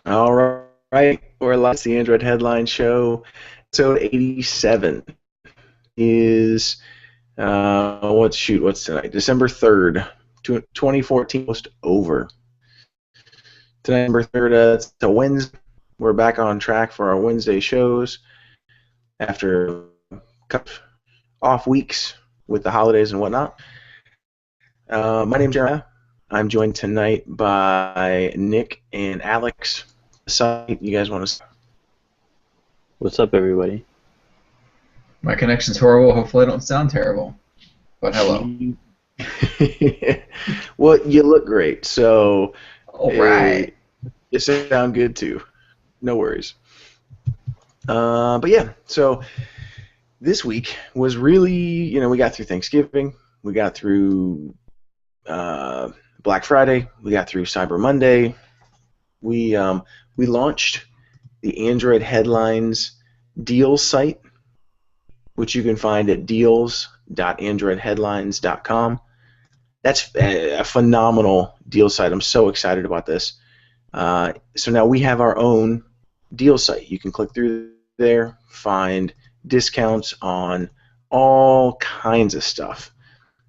All right, we're live. It's the Android Headline Show. Episode 87 is what's tonight? December 3rd, 2014. Almost over. Tonight, December 3rd. It's a Wednesday. We're back on track for our Wednesday shows after a couple off weeks with the holidays and whatnot. My name's Jeremiah. I'm joined tonight by Nick and Alex. You guys want to? What's up, everybody? My connection's horrible. Hopefully I don't sound terrible. But hello. Well, you look great, so All right. you sound good too. No worries. But yeah, so this week was really, we got through Thanksgiving, we got through Black Friday, we got through Cyber Monday. We launched the Android Headlines deals site, which you can find at deals.androidheadlines.com. That's a phenomenal deal site. I'm so excited about this. So now we have our own deal site. You can click through there, find discounts on all kinds of stuff.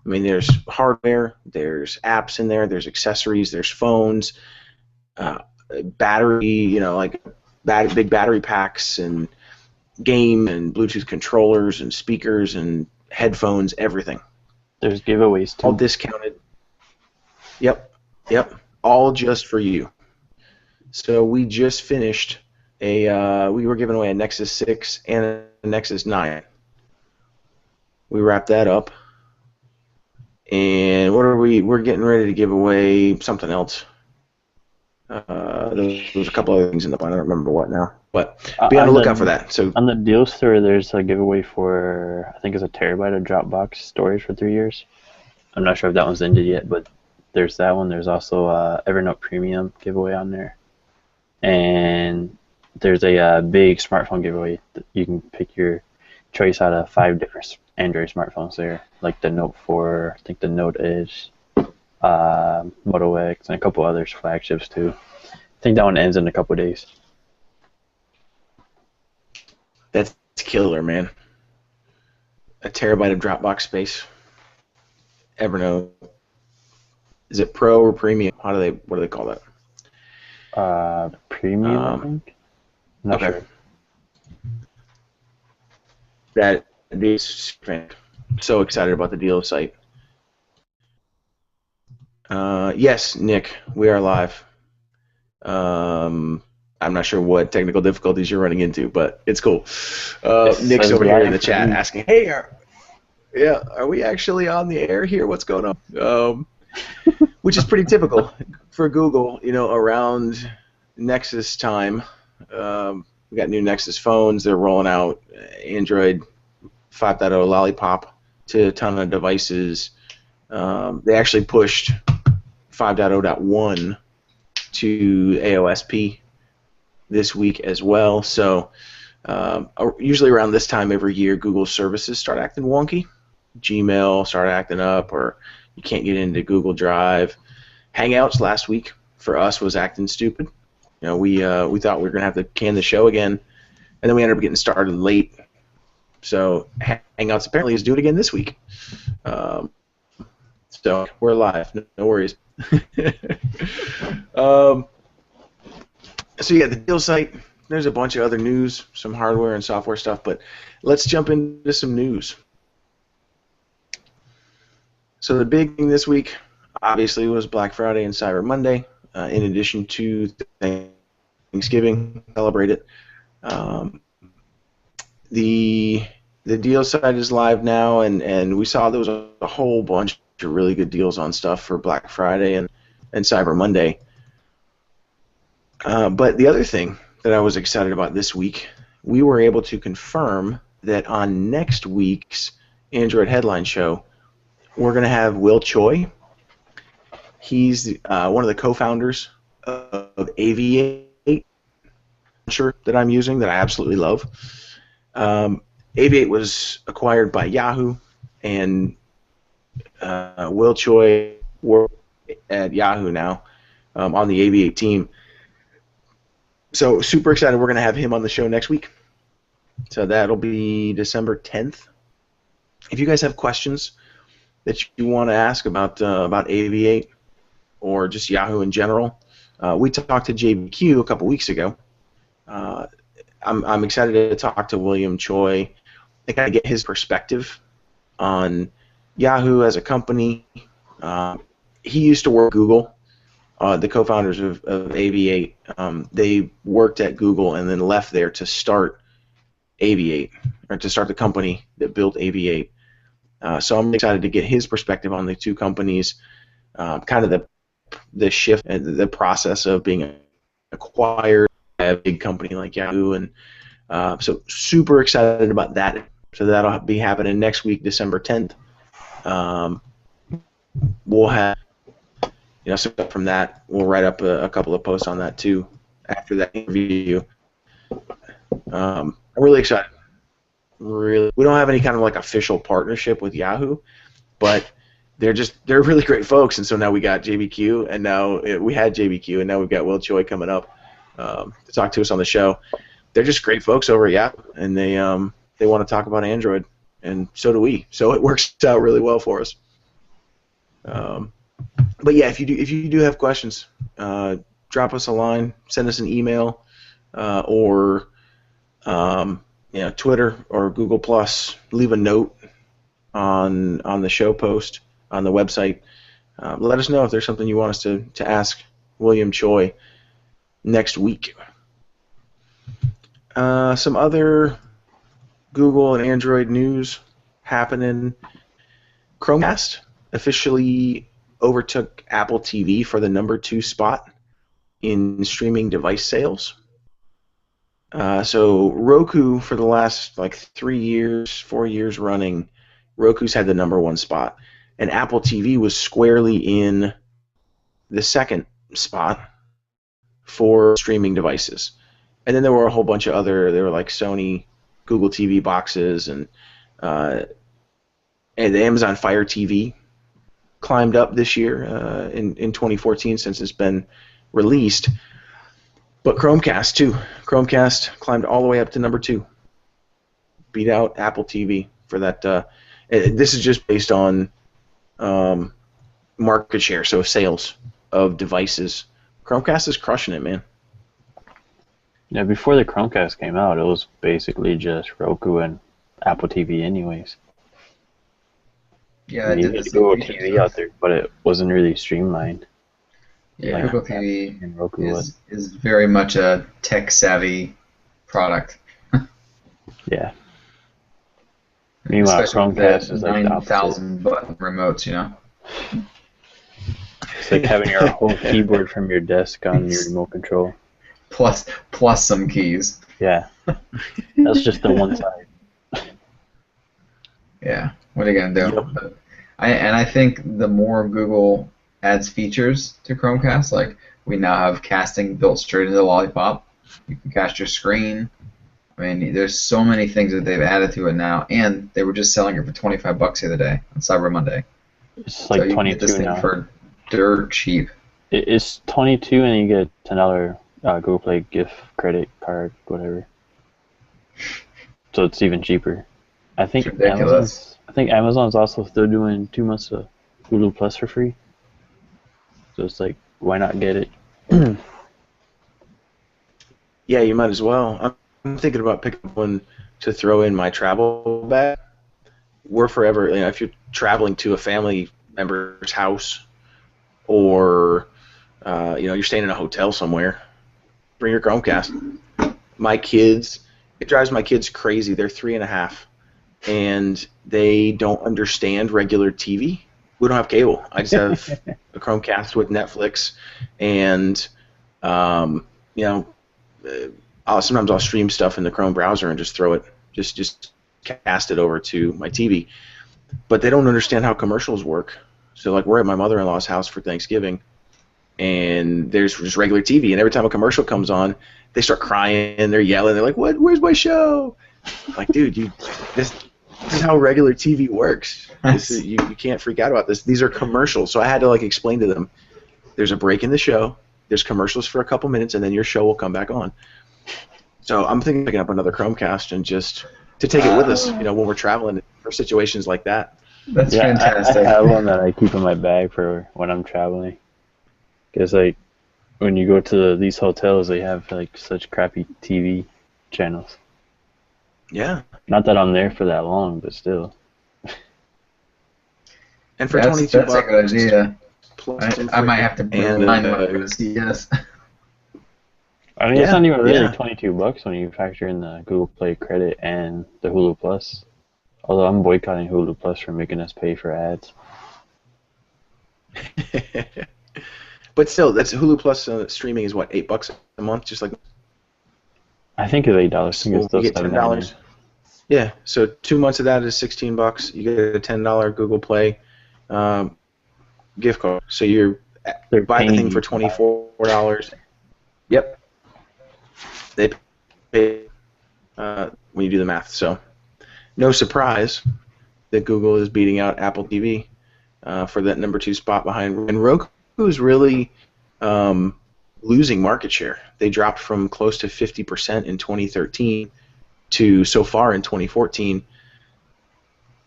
I mean, there's hardware, there's apps in there, there's accessories, there's phones, battery, like big battery packs and game and Bluetooth controllers and speakers and headphones, everything. There's giveaways too. All discounted. Yep. All just for you. So we just finished we were giving away a Nexus 6 and a Nexus 9. We wrapped that up. And we're getting ready to give away something else. There's a couple other things in the plan. I don't remember what now. But be on the lookout for that. So on the deal store, there's a giveaway for, I think it's a terabyte of Dropbox storage for 3 years. I'm not sure if that one's ended yet, but there's that one. There's also Evernote Premium giveaway on there. And there's a big smartphone giveaway. You can pick your choice out of 5 different Android smartphones there, like the Note 4, I think the Note Edge, Moto X, and a couple others, flagships too. I think that one ends in a couple days. that's killer, man. A terabyte of Dropbox space. Evernote. Is it Pro or Premium? What do they call that? Premium, I think. I'm not sure. That is so excited about the deal site. Yes, Nick, we are live. I'm not sure what technical difficulties you're running into, but it's cool. Nick's over here in the chat asking, "Hey, are we actually on the air here? What's going on?" Which is pretty typical for Google, around Nexus time. We got new Nexus phones. They're rolling out Android 5.0 Lollipop to a ton of devices. They actually pushed 5.0.1 to AOSP this week as well. So usually around this time every year, Google services start acting wonky. Gmail start acting up, or you can't get into Google Drive. Hangouts last week for us was acting stupid. We thought we were gonna have to can the show again, and then we ended up getting started late. So Hangouts apparently is due it again this week. So we're live. No worries. So yeah, the deal site. There's a bunch of other news, some hardware and software stuff, but let's jump into some news. So the big thing this week, obviously, was Black Friday and Cyber Monday. In addition to Thanksgiving, celebrate it. The deal site is live now, and we saw there was a whole bunch of really good deals on stuff for Black Friday and Cyber Monday. But the other thing that I was excited about this week, we were able to confirm that on next week's Android Headline Show, we're going to have Will Choi. He's one of the co-founders of Aviate, that I'm using, that I absolutely love. Aviate was acquired by Yahoo, and Will Choi works at Yahoo now on the Aviate team. So super excited. We're going to have him on the show next week. So that'll be December 10th. If you guys have questions that you want to ask about Aviate or just Yahoo in general, we talked to JBQ a couple weeks ago. I'm excited to talk to William Choi and kind of get his perspective on Yahoo as a company. He used to work at Google. The co-founders of Aviate, they worked at Google and then left there to start Aviate, or to start the company that built Aviate. So I'm excited to get his perspective on the two companies, kind of the shift and the process of being acquired by a big company like Yahoo, and so super excited about that. So that'll be happening next week, December 10th. We'll have, so from that, we'll write up a couple of posts on that too after that interview. I'm really excited. We don't have any kind of like official partnership with Yahoo, but they're really great folks, and so now we got JBQ, and now we had JBQ, and now we've got Will Choi coming up to talk to us on the show. They're just great folks over at Yahoo, and they want to talk about Android, and so do we. So it works out really well for us. But yeah, if you do have questions, drop us a line, send us an email, or Twitter or Google Plus. Leave a note on the show post on the website. Let us know if there's something you want us to ask William Choi next week. Some other Google and Android news happening. Chromecast officially overtook Apple TV for the #2 spot in streaming device sales. So Roku, for the last 4 years running, Roku's had the #1 spot, and Apple TV was squarely in the second spot for streaming devices. And then there were a whole bunch of there were like Sony, Google TV boxes, and the Amazon Fire TV climbed up this year in 2014 since it's been released. But Chromecast too. Chromecast climbed all the way up to #2. Beat out Apple TV for that. This is just based on market share, so sales of devices. Chromecast is crushing it, man. Yeah, before the Chromecast came out, it was basically just Roku and Apple TV anyways. Yeah, you had Google TV out there, but it wasn't really streamlined. Yeah, Google TV and Roku is very much a tech-savvy product. Yeah. Meanwhile, Chromecast is like 9,000 button remotes, It's like having your whole keyboard from your desk on your remote control. Plus some keys. Yeah. That's just the one side. Yeah. What are you going to do? Yep. I think the more Google adds features to Chromecast, like we now have casting built straight into the Lollipop. You can cast your screen. I mean, there's so many things that they've added to it now, and they were just selling it for $25 the other day on Cyber Monday. It's like so you 22 can get this now. thing for dirt cheap. It's 22, and you get $10 Google Play gift credit card, whatever. So it's even cheaper. I think Amazon's also still doing 2 months of Hulu Plus for free. So it's like, why not get it? Yeah, you might as well. I'm thinking about picking up one to throw in my travel bag. We're forever, if you're traveling to a family member's house, or you're staying in a hotel somewhere, bring your Chromecast. My kids, it drives my kids crazy. They're 3.5, and they don't understand regular TV. We don't have cable. I just have a Chromecast with Netflix, and sometimes I'll stream stuff in the Chrome browser and just throw it, just cast it over to my TV. But they don't understand how commercials work. So like we're at my mother-in-law's house for Thanksgiving, and there's just regular TV, and every time a commercial comes on, they start crying, they're yelling, they're like, "What? Where's my show?" I'm like, dude, this is how regular TV works. You can't freak out about this. These are commercials. So I had to explain to them, there's a break in the show, there's commercials for a couple minutes, and then your show will come back on. So I'm thinking of picking up another Chromecast and just to take it with us, when we're traveling for situations like that. That's fantastic. I have one that I keep in my bag for when I'm traveling. Because, like, when you go to these hotels, they have, like, such crappy TV channels. Yeah. Not that I'm there for that long, but still. And for that's $22, a good idea. Plus I might have to bring mine with yes. I mean, it's not even really $22 when you factor in the Google Play credit and the Hulu Plus. Although I'm boycotting Hulu Plus for making us pay for ads. But still, that's Hulu Plus streaming is what, $8 a month, just like. I think it's $8. I think it's still you get $10. Yeah, so 2 months of that is $16. You get a $10 Google Play gift card. So you buy the thing for $24. Yep. They pay when you do the math. So no surprise that Google is beating out Apple TV for that number 2 spot behind. And Roku is really losing market share. They dropped from close to 50% in 2013 to so far in 2014.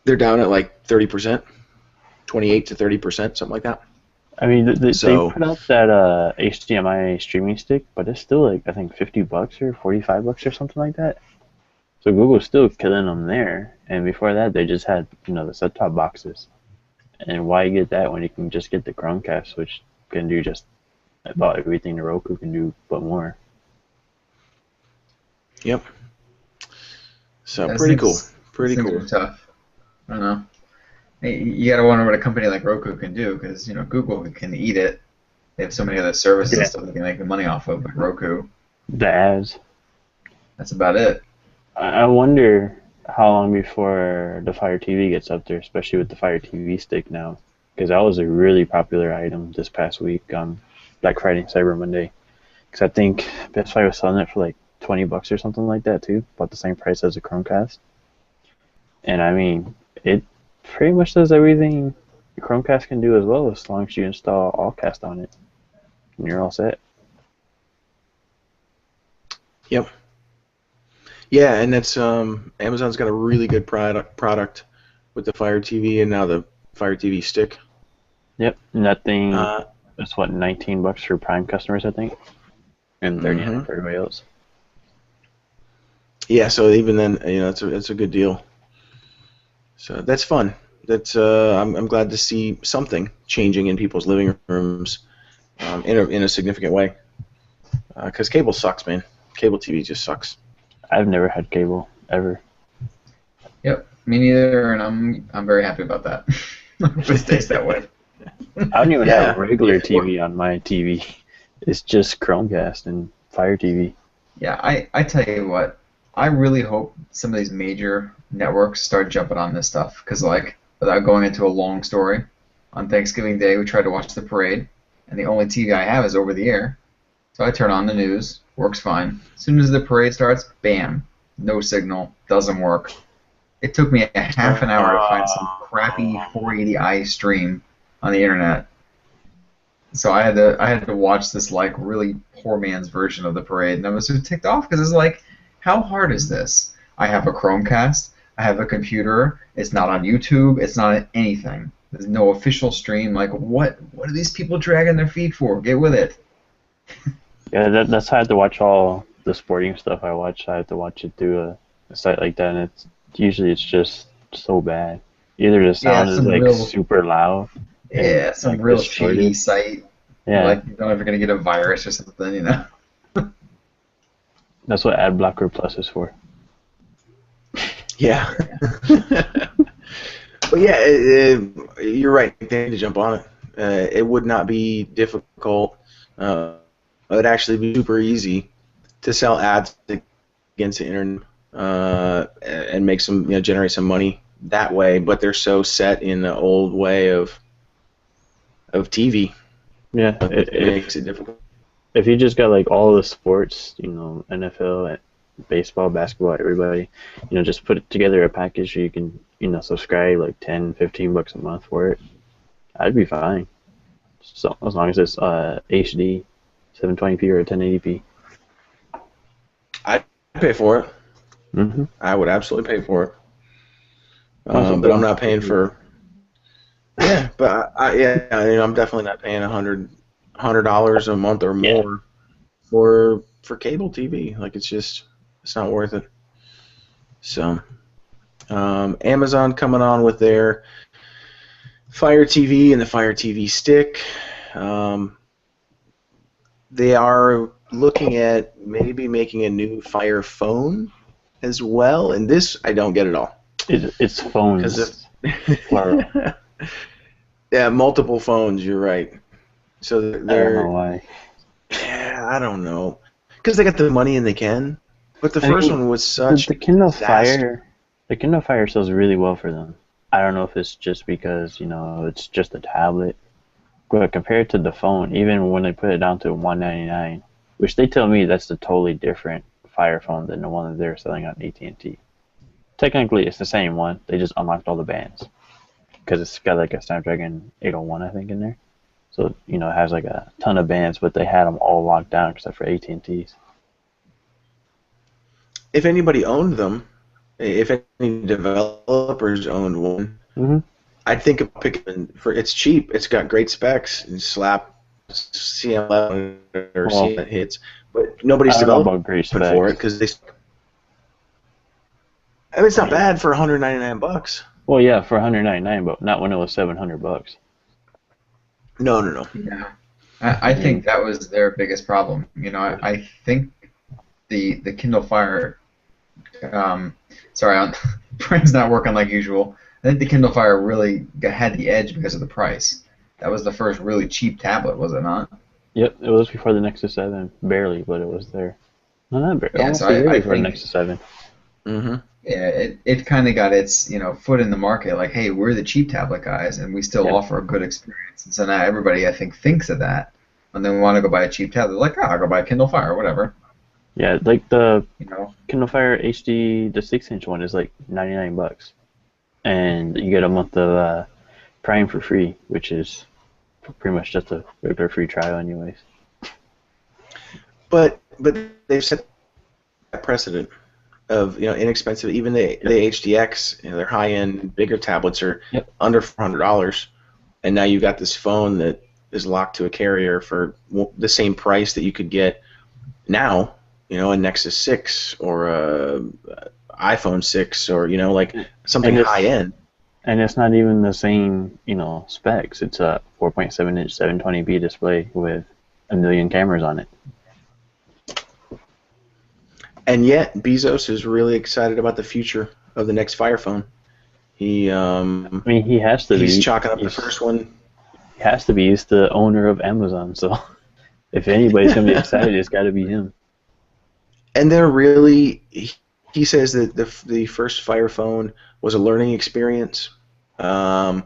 They're down at like 30%, 28 to 30%, something like that. I mean, they put out that HDMI streaming stick, but it's still like I think $50 or $45 or something like that. So Google's still killing them there. And before that, they just had the set-top boxes. And why get that when you can just get the Chromecast, which can do just about everything the Roku can do, but more. Yep. So pretty cool. Pretty cool. Tough. I don't know. You gotta wonder what a company like Roku can do, because Google can eat it. They have so many other services and stuff they can make the money off of, but Roku. The ads. That's about it. I wonder how long before the Fire TV gets up there, especially with the Fire TV stick now, because that was a really popular item this past week on Black Friday and Cyber Monday. Because I think Best Buy was selling it for like $20 or something like that too, about the same price as a Chromecast. And I mean, it pretty much does everything the Chromecast can do as well, as long as you install Allcast on it, and you're all set. Yep. Yeah, and that's Amazon's got a really good product with the Fire TV and now the Fire TV stick. Yep, and that thing is what, $19 for Prime customers, I think, and $39 for everybody else. Yeah, so even then, it's a good deal. So that's fun. That's I'm glad to see something changing in people's living rooms in a significant way. Because cable sucks, man. Cable TV just sucks. I've never had cable ever. Yep, me neither, and I'm very happy about that. It stays that way. I don't even have regular TV on my TV. It's just Chromecast and Fire TV. Yeah, I tell you what, I really hope some of these major networks start jumping on this stuff, because without going into a long story, on Thanksgiving Day we tried to watch the parade, and the only TV I have is over the air. So I turn on the news, works fine. As soon as the parade starts, bam, no signal, doesn't work. It took me a half an hour to find some crappy 480i stream on the internet. So I had to watch this really poor man's version of the parade, and I was so ticked off because it's like, how hard is this? I have a Chromecast, I have a computer, it's not on YouTube, it's not on anything. There's no official stream. Like, what are these people dragging their feet for? Get with it. Yeah, that's how I had to watch all the sporting stuff I watch. I had to watch it through a site like that, and it's just so bad. Either the sound is super loud. Yeah, some real shady site. Yeah. Like you're not ever gonna get a virus or something, That's what Ad Blocker Plus is for. Yeah. But yeah, you're right. They need to jump on it. It would not be difficult. It would actually be super easy to sell ads against the internet and make generate some money that way. But they're so set in the old way of TV. Yeah, it makes it difficult. If you just got all the sports, NFL, baseball, basketball, everybody, just put together a package so you can, subscribe $10, $15 a month for it, I'd be fine. So as long as it's HD, 720p or a 1080p. I'd pay for it. Mm-hmm. I would absolutely pay for it. Also, but I'm not paying for. Yeah, but I'm definitely not paying $100 a month or more for cable TV. Like it's not worth it. So, Amazon coming on with their Fire TV and the Fire TV Stick. They are looking at maybe making a new Fire Phone as well, and this I don't get at all. It's phones. Yeah, multiple phones. You're right. So they're. I don't know why. Yeah, I don't know. Because they got the money and they can. But the first one was such. The Kindle Fire. The Kindle Fire sells really well for them. I don't know if it's just because it's just a tablet, but compared to the phone, even when they put it down to $199, which they tell me that's a totally different Fire phone than the one that they're selling on AT&T. Technically, it's the same one. They just unlocked all the bands because it's got like a Snapdragon 801, I think, in there. So it has like a ton of bands, but they had them all locked down except for AT&T's. If anybody owned them, if any developers owned one, I'd think of picking for. It's cheap. It's got great specs and slap CM11 or CM hits, but nobody's developing for it because they. I mean, it's not bad for $199. Well, yeah, for $199, but not when it was $700. No. Yeah, I think that was their biggest problem. I think the Kindle Fire. Sorry, brain's not working like usual. I think the Kindle Fire really had the edge because of the price. That was the first really cheap tablet, was it not? Yep, it was before the Nexus 7, barely, but it was there. No, not barely. Yeah, so I before the think Nexus 7. Yeah, it kind of got its foot in the market. Like, hey, we're the cheap tablet guys, and we still offer a good experience. And so now everybody, I think, thinks of that, and then want to go buy a cheap tablet. Like, I'll go buy a Kindle Fire or whatever. Yeah, like the Kindle Fire HD, the 6-inch one is like $99, and you get a month of Prime for free, which is pretty much just a regular free trial, anyways. But they've set a precedent of inexpensive. Even the HDX, their high-end bigger tablets are under $400, and now you've got this phone that is locked to a carrier for the same price that you could get now. A Nexus 6 or a iPhone 6 or like something high end. And it's not even the same specs. It's a 4.7-inch 720p display with 1 million cameras on it. And yet Bezos is really excited about the future of the next Fire phone. He he has to be. He's chalking up the first one. He has to be. He's the owner of Amazon, so if anybody's gonna be excited, it's got to be him. And they're really, he says that the first Fire phone was a learning experience, and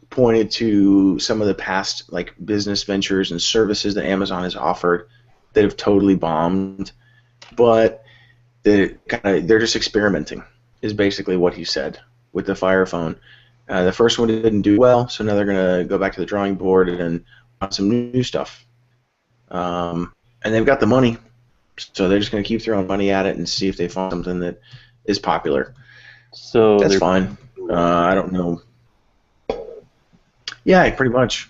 pointed to some of the past business ventures and services that Amazon has offered that have totally bombed, but they're just experimenting is basically what he said with the Fire phone. The first one didn't do well, so now they're gonna go back to the drawing board and want some new stuff, and they've got the money. So they're just going to keep throwing money at it and see if they find something that is popular. So that's fine. I don't know. Yeah, pretty much.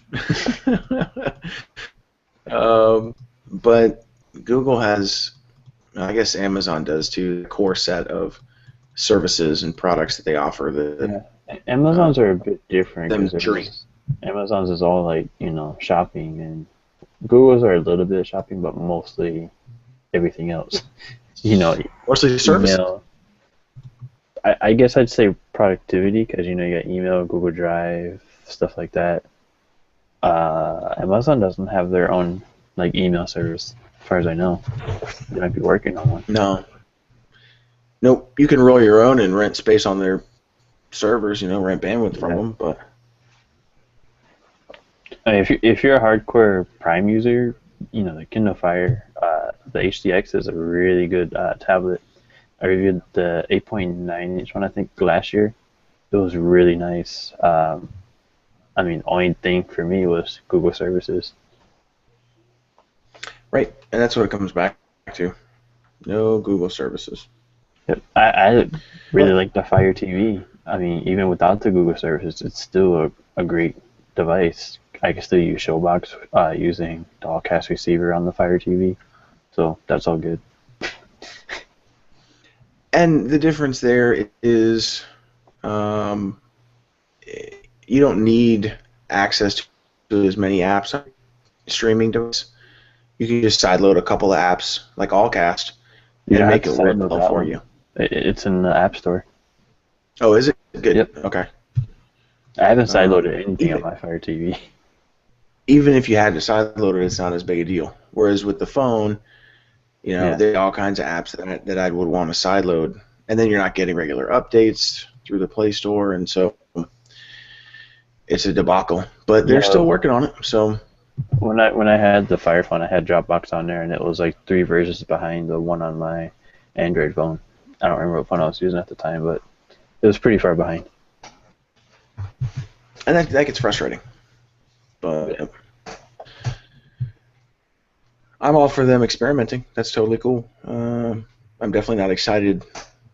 But Google has, I guess Amazon does too, the core set of services and products that they offer. Amazon's are a bit different. Amazon's is all shopping, and Google's are a little bit of shopping, but mostly everything else. Mostly service. Email. I guess I'd say productivity because you got email, Google Drive, stuff like that. Amazon doesn't have their own email service, as far as I know. They might be working on one. Nope. You can roll your own and rent space on their servers. Rent bandwidth from them, but. If you're a hardcore Prime user, the Kindle Fire, the HDX is a really good tablet. I reviewed the 8.9-inch one, I think, last year. It was really nice. Only thing for me was Google services. Right, and that's what it comes back to. No Google services. Yep. I really Well, like the Fire TV. I mean, even without the Google services, it's still a great device. I can still use Showbox using the all-cast receiver on the Fire TV, so that's all good. and the difference there is um, you don't need access to as many apps on streaming device. You can just sideload a couple of apps like Allcast You and don't have make to it work sideload well that for one. you. It's in the App Store. Oh, is it? Good. Yep. Okay. I haven't sideloaded anything on Even, my Fire TV. even if you had to sideload it, it's not as big a deal. Whereas with the phone, Yeah. there are all kinds of apps that I would want to sideload, and then you're not getting regular updates through the Play Store, and so it's a debacle. But they're Yeah. still working on it, so. When I had the Fire Phone, I had Dropbox on there, and it was like 3 versions behind the one on my Android phone. I don't remember what phone I was using at the time, but it was pretty far behind. And that gets frustrating. But I'm all for them experimenting. That's totally cool. I'm definitely not excited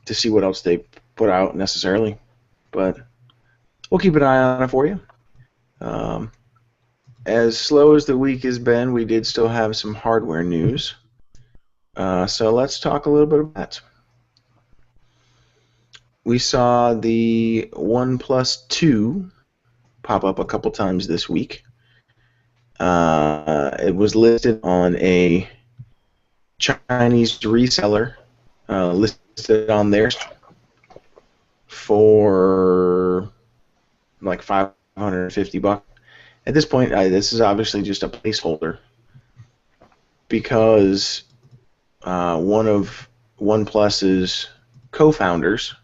to see what else they put out necessarily, but we'll keep an eye on it for you. As slow as the week has been, we did still have some hardware news. So let's talk a little bit about that. We saw the OnePlus 2 pop up a couple times this week. It was listed on a Chinese reseller, listed on there for like $550. At this point, this is obviously just a placeholder because one of OnePlus's co-founders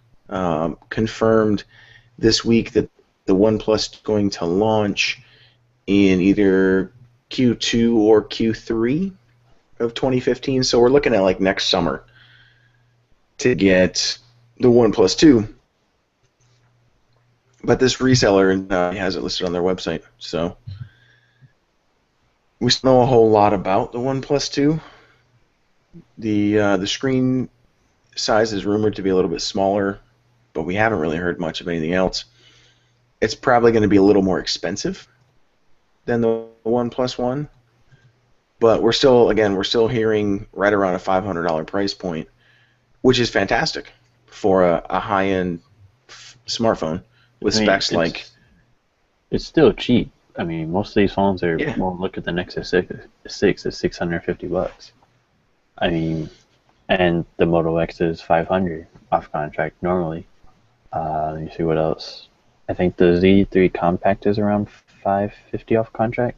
confirmed this week that the OnePlus is going to launch in either Q2 or Q3 of 2015. So we're looking at like next summer to get the OnePlus 2. But this reseller has it listed on their website. So we still know a whole lot about the OnePlus 2. The screen size is rumored to be a little bit smaller, but we haven't really heard much of anything else. It's probably going to be a little more expensive than the OnePlus One, but we're still hearing right around a $500 price point, which is fantastic for a high-end smartphone with specs like. It's still cheap. I mean, most of these phones are. Yeah. Well, look at the Nexus 6 is $650. I mean, and the Moto X is $500 off contract normally. Let me see what else. I think the Z3 Compact is around $550 off contract.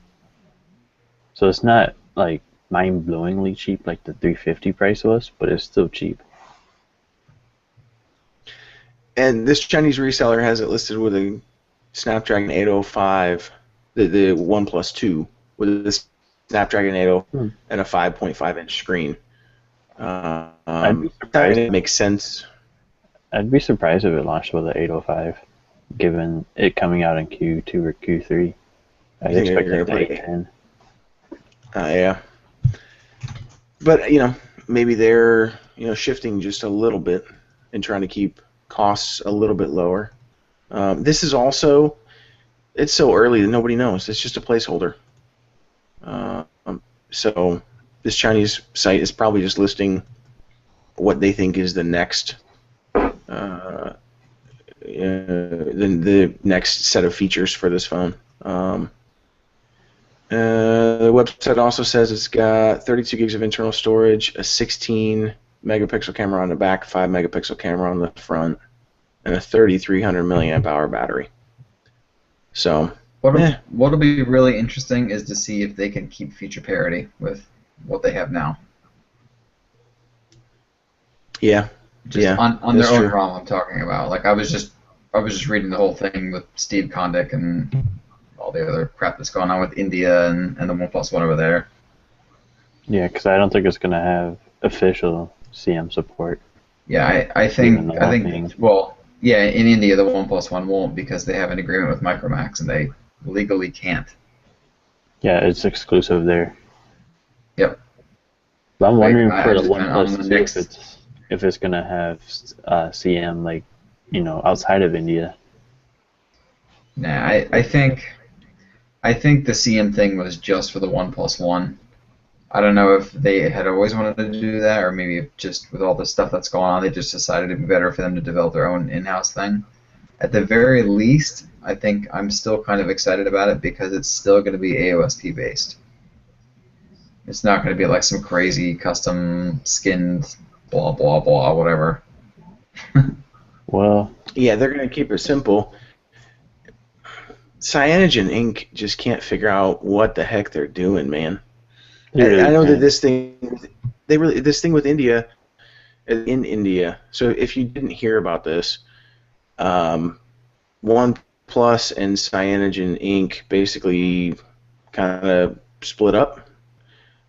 So it's not like mind-blowingly cheap like the $350 price was, but it's still cheap. And this Chinese reseller has it listed with a Snapdragon 805, the OnePlus 2, with a Snapdragon 805 and a 5.5-inch screen. I'd be surprised. It makes sense. I'd be surprised if it launched with an 805, given it coming out in Q2 or Q3. I'd expect it to 810. Yeah. But, maybe they're, shifting just a little bit and trying to keep costs a little bit lower. This is also, it's so early that nobody knows. It's just a placeholder. So this Chinese site is probably just listing what they think is the next the next set of features for this phone. The website also says it's got 32 gigs of internal storage, a 16 megapixel camera on the back, 5 megapixel camera on the front, and a 3,300 milliamp hour battery. So what'll be really interesting is to see if they can keep feature parity with what they have now. Yeah. On their own ROM, I'm talking about. Like I was just reading the whole thing with Steve Kondik and all the other crap that's going on with India and the OnePlus One over there. Yeah, because I don't think it's going to have official CM support. Yeah, I think well, yeah, in India the OnePlus One won't because they have an agreement with Micromax and they legally can't. Yeah, it's exclusive there. Yep. But I'm wondering I for the just meant on the OnePlus too next. if it's gonna have CM like outside of India. Nah, I think the CM thing was just for the OnePlus One. I don't know if they had always wanted to do that, or maybe if just with all the stuff that's going on, they just decided it'd be better for them to develop their own in-house thing. At the very least, I think I'm still kind of excited about it because it's still going to be AOSP based. It's not going to be like some crazy custom skinned blah blah blah whatever. Well, Yeah, they're going to keep it simple. Cyanogen Inc. just can't figure out what the heck they're doing, man. I know that this thing with India in India. So if you didn't hear about this, OnePlus and Cyanogen Inc. basically kind of split up.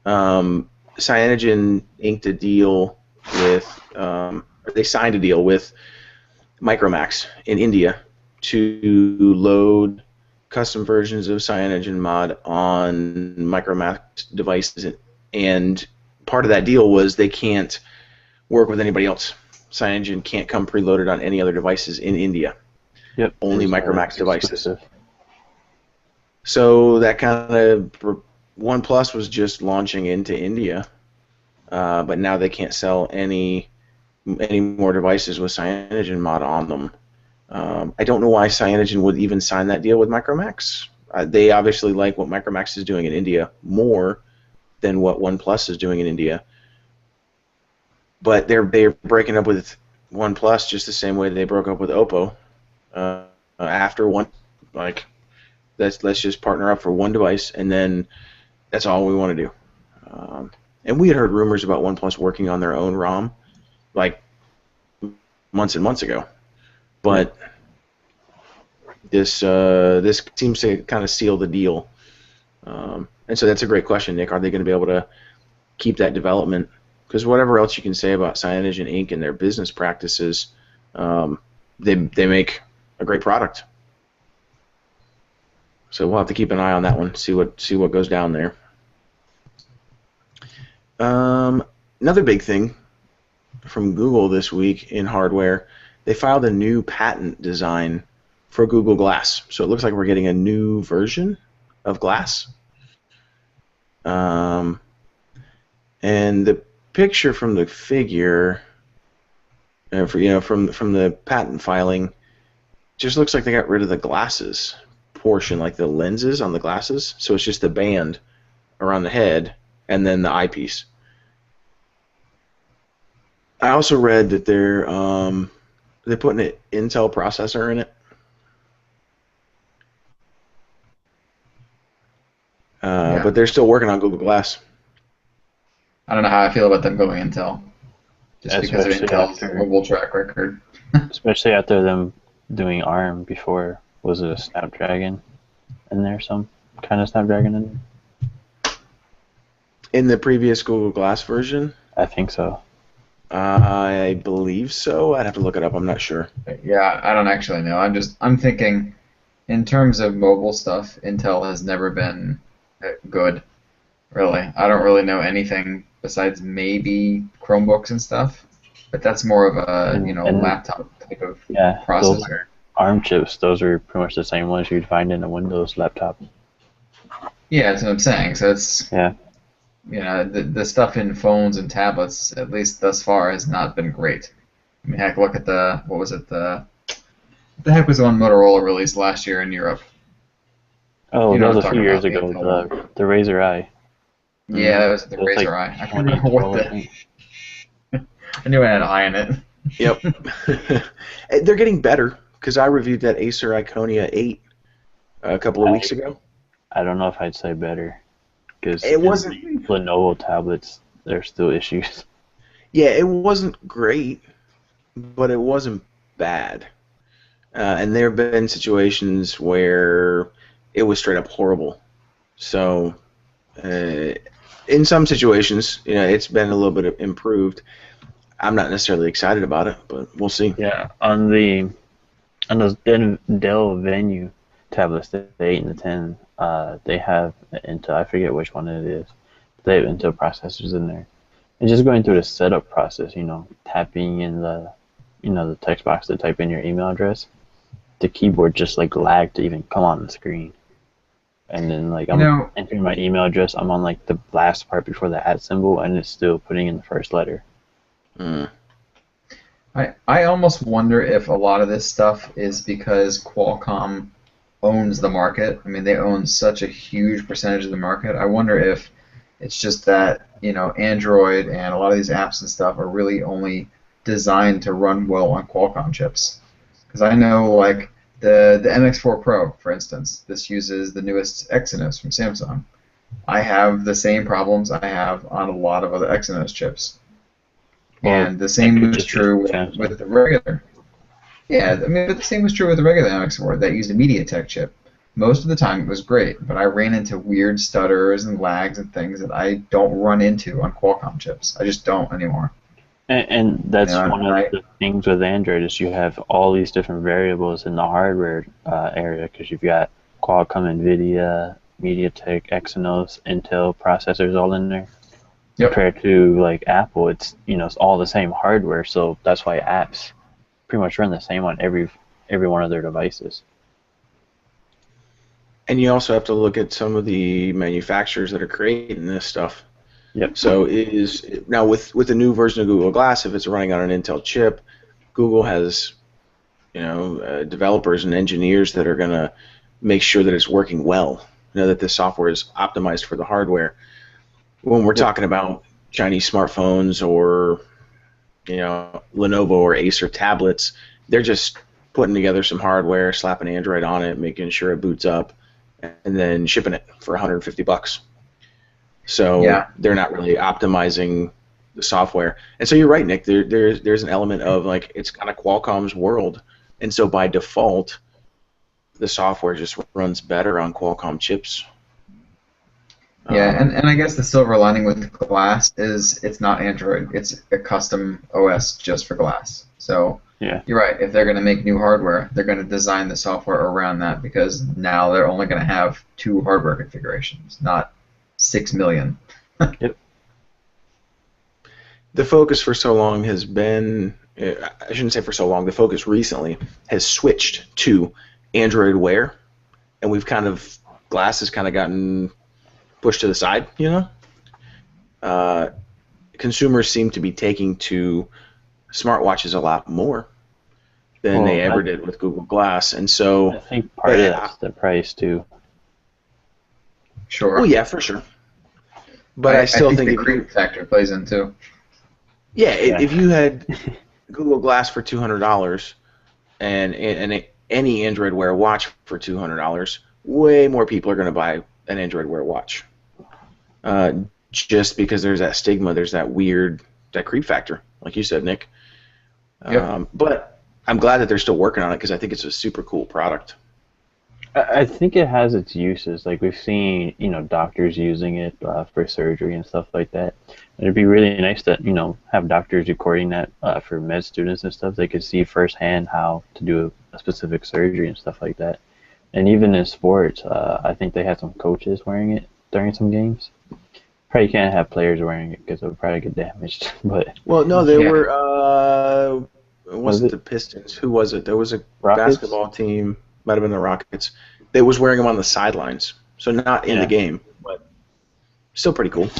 Cyanogen inked a deal with, they signed a deal with Micromax in India to load custom versions of Cyanogen Mod on Micromax devices, and part of that deal was they can't work with anybody else. Cyanogen can't come preloaded on any other devices in India. Yep. Only Micromax devices. Exclusive. So that kind of OnePlus was just launching into India, but now they can't sell any more devices with Cyanogen Mod on them. I don't know why Cyanogen would even sign that deal with Micromax. They obviously like what Micromax is doing in India more than what OnePlus is doing in India. But they're breaking up with OnePlus just the same way they broke up with Oppo. After one, like, let's just partner up for one device, and then that's all we want to do. And we had heard rumors about OnePlus working on their own ROM, like months and months ago. But this seems to kind of seal the deal. And so that's a great question, Nick. Are they going to be able to keep that development? Because whatever else you can say about Cyanogen Inc. and their business practices, they make a great product. So we'll have to keep an eye on that one, see what goes down there. Another big thing from Google this week in hardware, they filed a new patent design for Google Glass. So it looks like we're getting a new version of Glass. And the picture from the figure, from the patent filing, just looks like they got rid of the glasses portion, like the lenses on the glasses. So it's just the band around the head and then the eyepiece. I also read that they're putting an Intel processor in it. Yeah. But they're still working on Google Glass. I don't know how I feel about them going Intel, just because of Especially Intel's after- horrible track record. Especially after them doing ARM before. Was it a Snapdragon in there? Some kind of Snapdragon in there? In the previous Google Glass version? I think so. I believe so. I'd have to look it up. I'm not sure. Yeah, I don't actually know. I'm thinking, in terms of mobile stuff, Intel has never been good, really. I don't really know anything besides maybe Chromebooks and stuff, but that's more of a And laptop type of Yeah, those processor. ARM chips, those are pretty much the same ones you'd find in a Windows laptop. Yeah, that's what I'm saying. So it's Yeah. the stuff in phones and tablets, at least thus far, has not been great. I mean, heck, look at what was it, what the heck was the one Motorola released last year in Europe? Oh, You know that was what a I'm few talking years about, ago. The Razer Eye. Yeah, that was the It was Razer like Eye. I can't remember what 2012, I think. I knew it had eye in it. Yep. They're getting better, because I reviewed that Acer Iconia 8 a couple of weeks ago. I don't know if I'd say better, because It wasn't. Lenovo tablets, there's still issues. Yeah, it wasn't great, but it wasn't bad. And there have been situations where it was straight up horrible. So, in some situations, it's been a little bit improved. I'm not necessarily excited about it, but we'll see. Yeah, on those Dell Venue tablets, the 8 and the 10, they have Intel. I forget which one it is. They have Intel processors in there. And just going through the setup process, tapping in the text box to type in your email address, the keyboard just like lagged to even come on the screen. And then like I'm entering my email address, I'm on like the last part before the @ symbol, and it's still putting in the first letter. I almost wonder if a lot of this stuff is because Qualcomm owns the market. I mean, they own such a huge percentage of the market. I wonder if it's just that, Android and a lot of these apps and stuff are really only designed to run well on Qualcomm chips. Because I know, like, the MX4 Pro, for instance, this uses the newest Exynos from Samsung. I have the same problems I have on a lot of other Exynos chips. And the same was true with the regular. Yeah, I mean, but the same was true with the regular MX4 that used a MediaTek chip. Most of the time it was great, but I ran into weird stutters and lags and things that I don't run into on Qualcomm chips. I just don't anymore. And that's one of the things with Android is you have all these different variables in the hardware area because you've got Qualcomm, NVIDIA, MediaTek, Exynos, Intel processors all in there. Yep. Compared to like Apple, it's it's all the same hardware, so that's why apps pretty much run the same on every one of their devices. And you also have to look at some of the manufacturers that are creating this stuff. Yep. So now with the new version of Google Glass, if it's running on an Intel chip, Google has developers and engineers that are going to make sure that it's working well. That the software is optimized for the hardware. When we're talking about Chinese smartphones or Lenovo or Acer tablets, they're just putting together some hardware, slapping Android on it, making sure it boots up, and then shipping it for $150. So they're not really optimizing the software. And so you're right, Nick. There's an element of like it's kind of Qualcomm's world, and so by default, the software just runs better on Qualcomm chips. Yeah, and I guess the silver lining with Glass is it's not Android. It's a custom OS just for Glass. So you're right. If they're going to make new hardware, they're going to design the software around that because now they're only going to have 2 hardware configurations, not 6 million. Yep. The focus for so long has been, I shouldn't say for so long, the focus recently has switched to Android Wear, and Glass has kind of gotten pushed to the side, Consumers seem to be taking to smartwatches a lot more than they ever did with Google Glass, and so I think part of that's the price too. Sure. Well, yeah, for sure. But I still think the creep factor plays in too. Yeah, if you had Google Glass for $200 and any Android Wear watch for $200, way more people are going to buy an Android Wear watch. Just because there's that stigma, there's that creep factor, like you said, Nick. Yep. But I'm glad that they're still working on it because I think it's a super cool product. I think it has its uses. Like we've seen, doctors using it for surgery and stuff like that. And it'd be really nice to, have doctors recording that for med students and stuff. They could see firsthand how to do a specific surgery and stuff like that. And even in sports, I think they had some coaches wearing it during some games. Probably can't have players wearing it because it would probably get damaged. But no, they were. Was it the Pistons? Who was it? There was a basketball team. Might have been the Rockets. They was wearing them on the sidelines, so not in the game, but still pretty cool.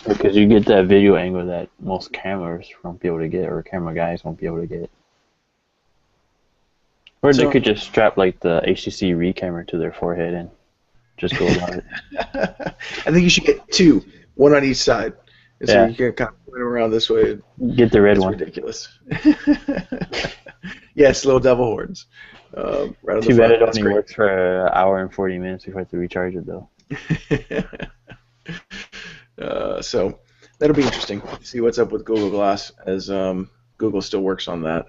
Because you get that video angle that most cameras won't be able to get, or camera guys won't be able to get. Or they could just strap like the HTC Re camera to their forehead and just go about it. I think you should get 2, one on each side. So you can kind of point around this way. Get the red one. Ridiculous. Yes, little devil horns. Right on Too bad it only works for an hour and 40 minutes before I have to recharge it, though. So that'll be interesting to see what's up with Google Glass as Google still works on that.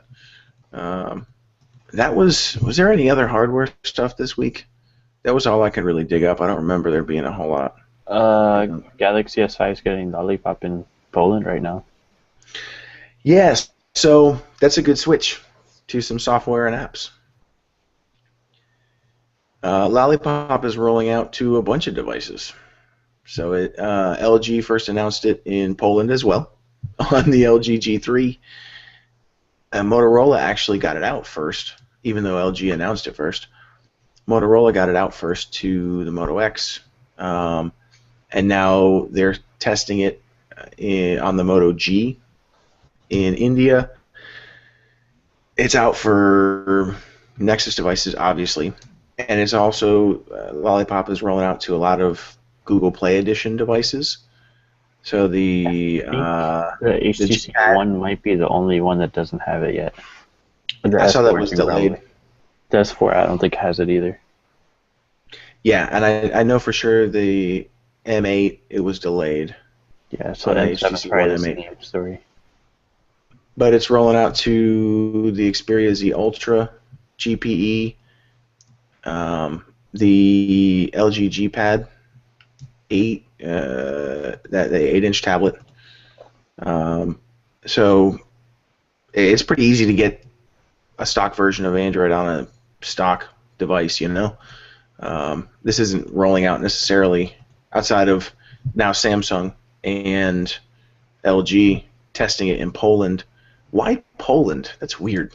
Was there any other hardware stuff this week? That was all I could really dig up. I don't remember there being a whole lot. Galaxy S5 is getting Lollipop in Poland right now. Yes, so that's a good switch to some software and apps. Lollipop is rolling out to a bunch of devices. So LG first announced it in Poland as well on the LG G3. Motorola actually got it out first, even though LG announced it first. Motorola got it out first to the Moto X, and now they're testing it on the Moto G in India. It's out for Nexus devices, obviously, and it's also Lollipop is rolling out to a lot of Google Play Edition devices. So the HTC One might be the only one that doesn't have it yet. I saw that was delayed. The S4, I don't think has it either. Yeah, and I know for sure the M8 it was delayed. Yeah, so the HTC One M8 story. But it's rolling out to the Xperia Z Ultra, GPE, the LG G Pad 8, the 8-inch tablet. So it's pretty easy to get a stock version of Android on a stock device, you know. This isn't rolling out necessarily outside of now Samsung and LG testing it in Poland. Why Poland? That's weird.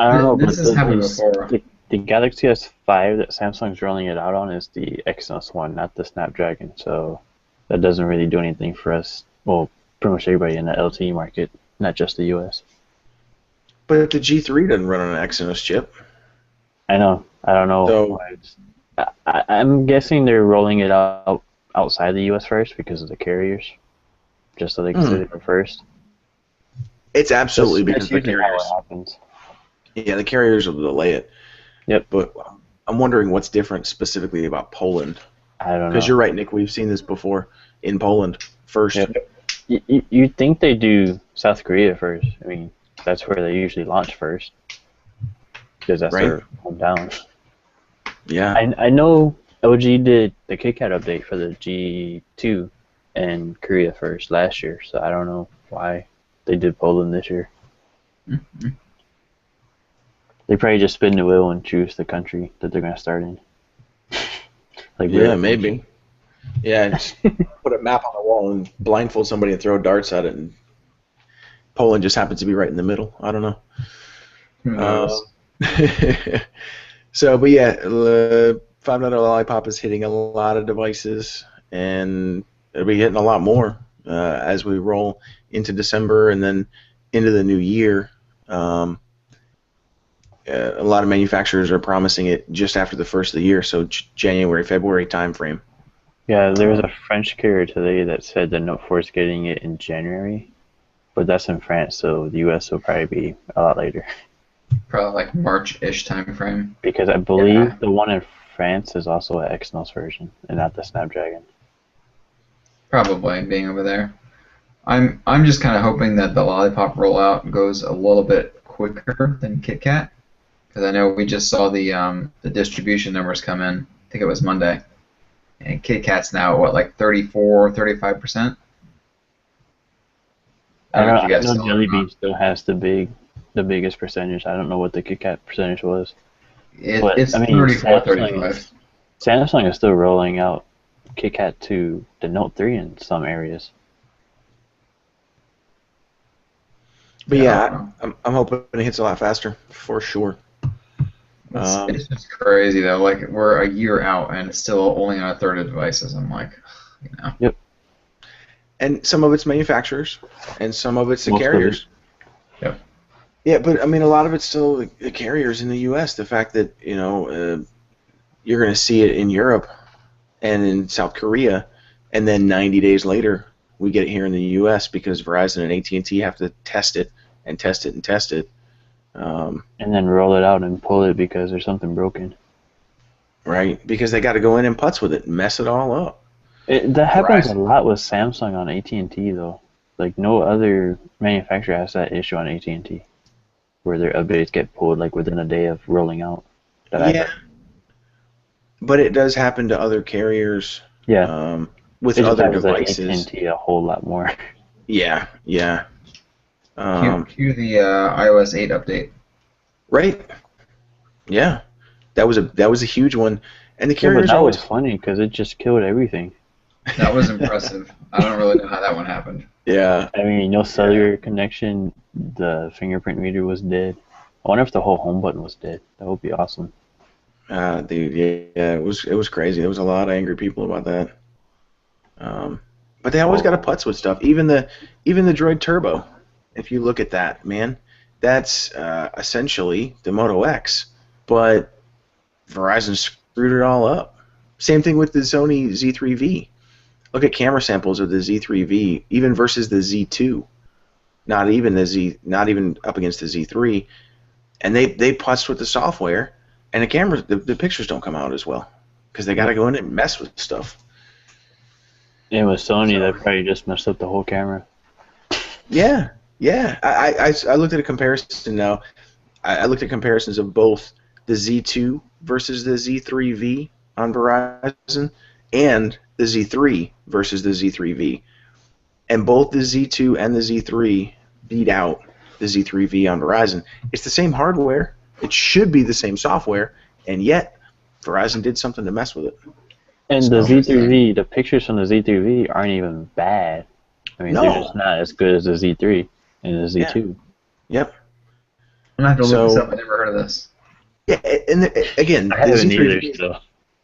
I don't know, this has happened before. The Galaxy S5 that Samsung's rolling it out on is the Exynos one, not the Snapdragon. So that doesn't really do anything for us. Well, pretty much everybody in the LTE market, not just the US. But the G3 doesn't run on an Exynos chip. I know. I don't know. So, I'm guessing they're rolling it out outside the US first because of the carriers, just so they can sit it first. It's absolutely because of the carriers. How it happens. Yeah, the carriers will delay it. Yep. But I'm wondering what's different specifically about Poland. I don't know. Because you're right, Nick. We've seen this before in Poland first. Yep. You'd think they do South Korea first. I mean, that's where they usually launch first. Because that's their hometown. Yeah. I know LG did the KitKat update for the G2 in Korea first last year, so I don't know why they did Poland this year. Mm-hmm. They probably just spin the wheel and choose the country that they're going to start in. Yeah, maybe. Yeah, just put a map on the wall and blindfold somebody and throw darts at it, and Poland just happens to be right in the middle. I don't know. Who knows? So, but yeah, 5.0 Lollipop is hitting a lot of devices, and it'll be hitting a lot more as we roll into December and then into the new year. A lot of manufacturers are promising it just after the first of the year, so January, February timeframe. Yeah, there was a French carrier today that said the Note 4 is getting it in January, but that's in France, so the US will probably be a lot later. Probably like March-ish time frame. Because I believe the one in France is also an Exynos version and not the Snapdragon. Probably being over there. I'm just kind of hoping that the Lollipop rollout goes a little bit quicker than KitKat, because I know we just saw the distribution numbers come in. I think it was Monday, and KitKat's now at what, like 34, 35%. I know Jelly Bean still has the biggest percentage. I don't know what the KitKat percentage was. It's 34, 35. Samsung is still rolling out KitKat to the Note 3 in some areas. But yeah, I'm hoping it hits a lot faster, for sure. It's just crazy, though. Like, we're a year out, and it's still only on a third of devices. I'm like, you know. Yep. And some of it's manufacturers, and some of it's the carriers. Yep. Yeah, but, I mean, a lot of it's still the carriers in the U.S. The fact that, you know, you're going to see it in Europe and in South Korea, and then 90 days later, we get it here in the U.S. because Verizon and AT&T have to test it and test it and test it. And then roll it out and pull it because there's something broken. Right, because they got to go in and putz with it and mess it all up. That happens a lot with Samsung on AT&T, though. Like, no other manufacturer has that issue on AT&T, where their updates get pulled like within a day of rolling out. Yeah, but it does happen to other carriers. Yeah. With other devices. AT&T a whole lot more. Yeah, yeah. Cue the iOS 8 update. Right. Yeah, that was a huge one, and the carriers that was funny because it just killed everything. That was impressive. I don't really know how that one happened. Yeah. I mean, no cellular connection. The fingerprint reader was dead. I wonder if the whole home button was dead. That would be awesome. Dude, yeah, it was crazy. There was a lot of angry people about that. But they always got a putz with stuff. Even the Droid Turbo. If you look at that, man, that's essentially the Moto X, but Verizon screwed it all up. Same thing with the Sony Z3V. Look at camera samples of the Z3V, even versus the Z2. Not even up against the Z3, and they putzed with the software, and the cameras, the pictures don't come out as well because they got to go in and mess with stuff. And with Sony, they probably just messed up the whole camera. Yeah. I looked at a comparison now. I looked at comparisons of both the Z2 versus the Z3V on Verizon and the Z3 versus the Z3V. And both the Z2 and the Z3 beat out the Z3V on Verizon. It's the same hardware. It should be the same software, and yet Verizon did something to mess with it. And the Z3V, the pictures from the Z3V aren't even bad. I mean, they're just not as good as the Z3 and the Z2. Yep. I'm going to have to look this up. I never heard of this. Yeah, and again, I haven't either still.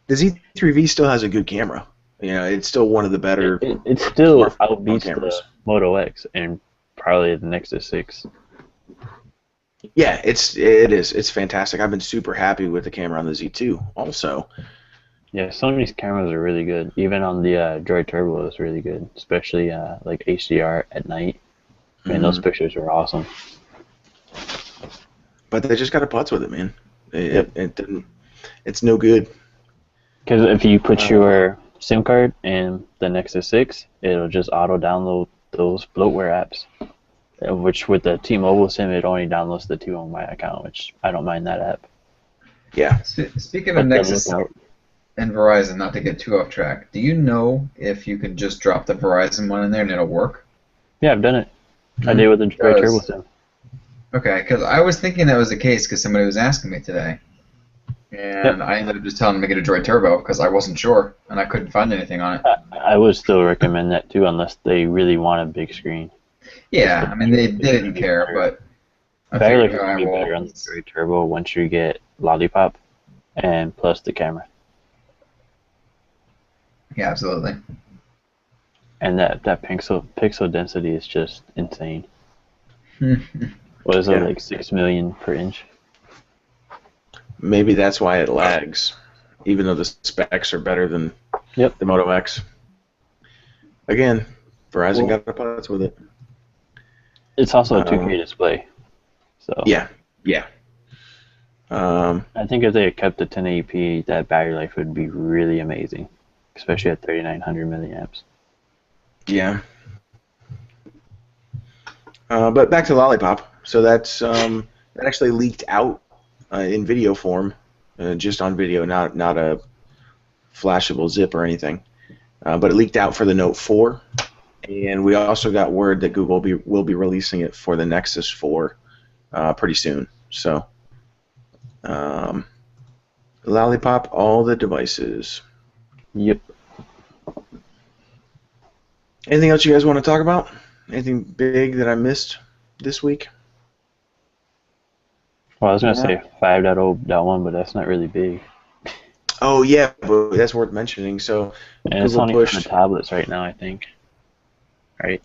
The Z3V still has a good camera. You know, it's still one of the better. It still outbeats the Moto X and probably the Nexus 6. Yeah, it is. It's fantastic. I've been super happy with the camera on the Z2 also. Yeah, Sony's cameras are really good. Even on the Droid Turbo is really good, especially like HDR at night. Man, those pictures are awesome. But they just got to putz with it, man. It didn't. It's no good. Because if you put your SIM card in the Nexus 6, it'll just auto-download those bloatware apps. Which with the T-Mobile SIM, it only downloads the two on my account, which I don't mind that app. Yeah. Speaking of Nexus and Verizon, not to get too off track, do you know if you can just drop the Verizon one in there and it'll work? Yeah, I've done it. I did with the Droid Turbo SIM. Okay, because I was thinking that was the case because somebody was asking me today. And I ended up just telling them to get a Droid Turbo because I wasn't sure and I couldn't find anything on it. I would still recommend that too, unless they really want a big screen. Yeah, I mean, they didn't care, but I figured it would be better on the Droid Turbo once you get Lollipop and plus the camera. Yeah, absolutely. And that pixel density is just insane. What is it, like 6 million per inch? Maybe that's why it lags, even though the specs are better than the Moto X. Again, Verizon got the putz with it. It's also a 2K display. So yeah. I think if they had kept the 1080p, that battery life would be really amazing, especially at 3900 milliamps. Yeah. But back to Lollipop. So that's that actually leaked out in video form, just on video, not a flashable zip or anything. But it leaked out for the Note 4, and we also got word that Google will be releasing it for the Nexus 4 pretty soon. So, Lollipop, all the devices. Yep. Anything else you guys want to talk about? Anything big that I missed this week? Well, I was going to say 5.0.1, but that's not really big. Oh, yeah, but that's worth mentioning. So, and it's only for the tablets right now, I think. Right?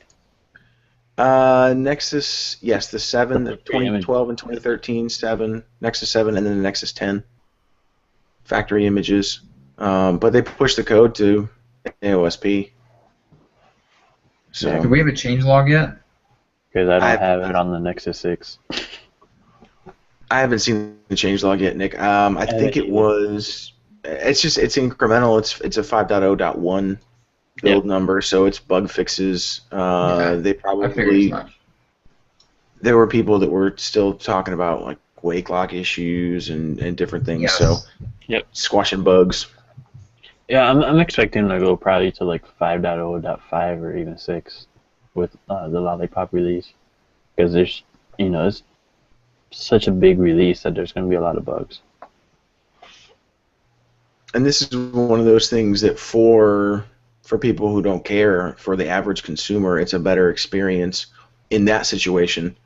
Nexus, yes, the 7, the 2012 and 2013, 7, Nexus 7, and then the Nexus 10. Factory images. But they pushed the code to AOSP. So, do we have a changelog yet? Because I don't have it on the Nexus 6. I haven't seen the changelog yet, Nick. I think it was. It's incremental. It's a 5.0.1 build number, so it's bug fixes. They probably. There were people that were still talking about like wake lock issues and different things. Yes. So, squashing bugs. Yeah, I'm expecting to go probably to like 5.0.5 or even 6 with the Lollipop release, because there's it's such a big release that there's going to be a lot of bugs. And this is one of those things that for for people who don't care, for the average consumer, it's a better experience in that situation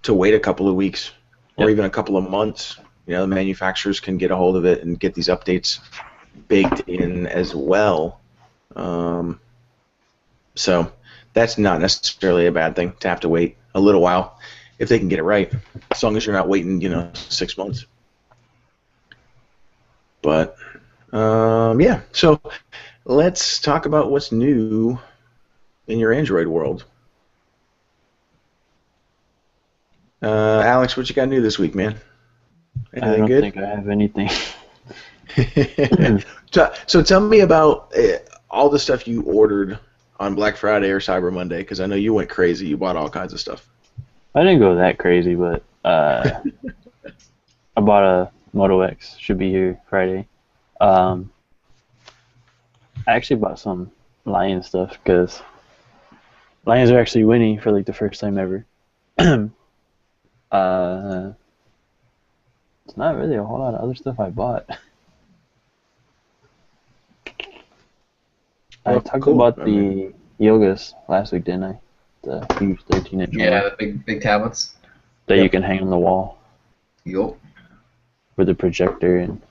to wait a couple of weeks or even a couple of months. You know, the manufacturers can get a hold of it and get these updates baked in as well. So that's not necessarily a bad thing to have to wait a little while if they can get it right, as long as you're not waiting, 6 months. But yeah, so let's talk about what's new in your Android world. Alex, what you got new this week, man? Anything I don't good? think I have anything. So tell me about all the stuff you ordered on Black Friday or Cyber Monday, because I know you went crazy. You bought all kinds of stuff. I didn't go that crazy, but I bought a Moto X. Should be here Friday. I actually bought some Lion stuff because Lions are actually winning for like the first time ever. It's not really a whole lot of other stuff I bought. I talked about the Yogas last week, didn't I? The huge 13-inch Yeah, the big tablets that you can hang on the wall. Yup. With a projector. And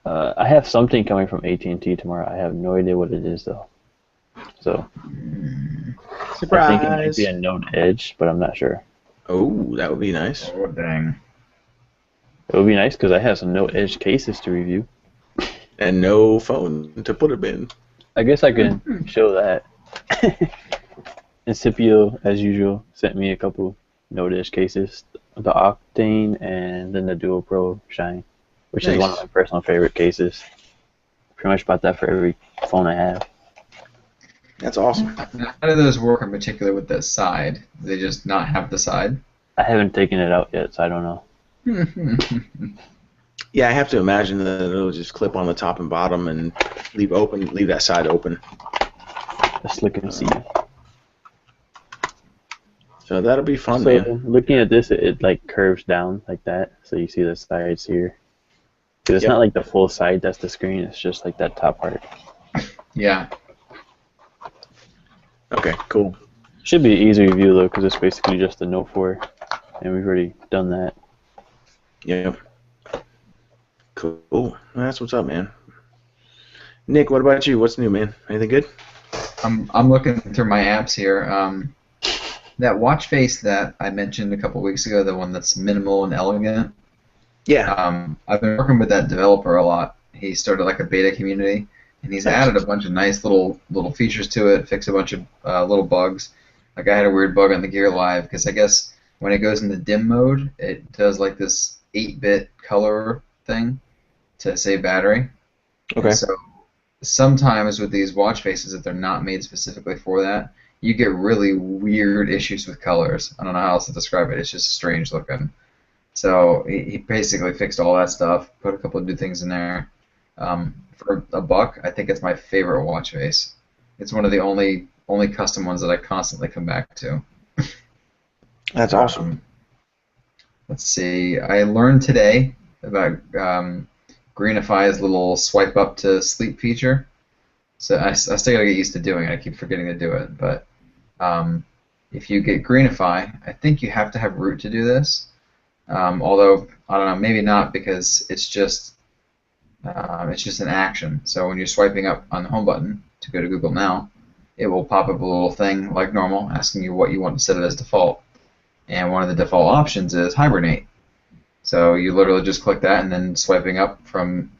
I have something coming from AT&T tomorrow. I have no idea what it is though. So Surprise! I think it might be a Note Edge, but I'm not sure. Oh, that would be nice. Oh, dang. It would be nice because I have some Note Edge cases to review. And no phone to put it in. I guess I can show that. And Scipio, as usual, sent me a couple Note Edge cases. The Octane and then the Duo Pro Shine, which is one of my personal favorite cases. Pretty much bought that for every phone I have. That's awesome. How do those work in particular with the side? Do they just not have the side? I haven't taken it out yet, so I don't know. Yeah, I have to imagine that it'll just clip on the top and bottom and leave that side open. Let's look and see. So that'll be fun, So man. looking at this, it like curves down like that, so you see the sides here. Because it's not like the full side that's the screen; it's just like that top part. Yeah. Okay, cool. Should be an easy review though, because it's basically just a Note 4, and we've already done that. Yeah. Cool. That's what's up, man. Nick, what about you? What's new, man? Anything good? I'm looking through my apps here. That watch face that I mentioned a couple weeks ago, the one that's minimal and elegant. Yeah. I've been working with that developer a lot. He started like a beta community, and he's added a bunch of nice little features to it, fixed a bunch of little bugs. Like I had a weird bug on the Gear Live because I guess when it goes into dim mode, it does like this 8-bit color thing to save battery. Okay. And so sometimes with these watch faces, if they're not made specifically for that, you get really weird issues with colors. I don't know how else to describe it. It's just strange looking. So he basically fixed all that stuff, put a couple of new things in there. For $1, I think it's my favorite watch face. It's one of the only custom ones that I constantly come back to. That's awesome. Let's see. I learned today about Greenify's little swipe up to sleep feature. So I still gotta get used to doing it. I keep forgetting to do it. But if you get Greenify, I think you have to have root to do this. Although I don't know, maybe not because it's just an action. So when you're swiping up on the home button to go to Google Now, it will pop up a little thing like normal, asking you what you want to set it as default. And one of the default options is hibernate. So you literally just click that, and then swiping up from